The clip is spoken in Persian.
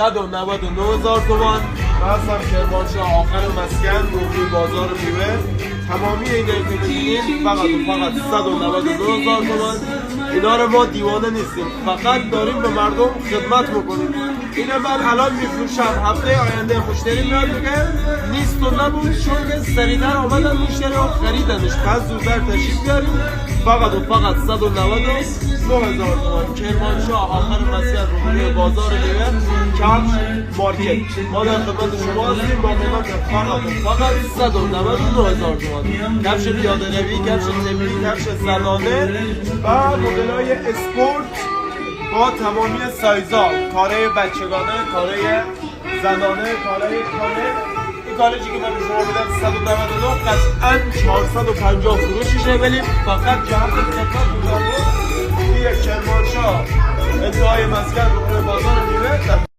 199,000 تومان. هستم کرمانشاه آخر مسکن روی بازار میوه. تمامی اینا که ببینید فقط و فقط 199,000 تومان. اینا رو ما دیوانه نیستیم، فقط داریم به مردم خدمت میکنیم. اینا من الان میفروشم، هفته آینده مشتری میاد میگه نیست و نبود، چون که سریعتر آمدن مشتری ها خریدنش. پس زودتر تشریف بیاریم. فقط و فقط 199,000 تومان. کرمانشاه آخر مسکن روی بازار میوه کفش مارکت. ما در خدمت شما هستیم با قیمت فقط و فقط 199,000 تومان. کفش پیاده روی، کفش طبی، کفش زنانه و مدل‌های اسپورت با تمامی سایزها، کاره بچگانه، کاره زنانه، کاره خانه. این کالجی که من به شما بدم 199 قطعاً 450 فروششه، ولی فقط جهت خدمت بودم. یک کرمانشاه انتهای مسکن روی بازار میوه.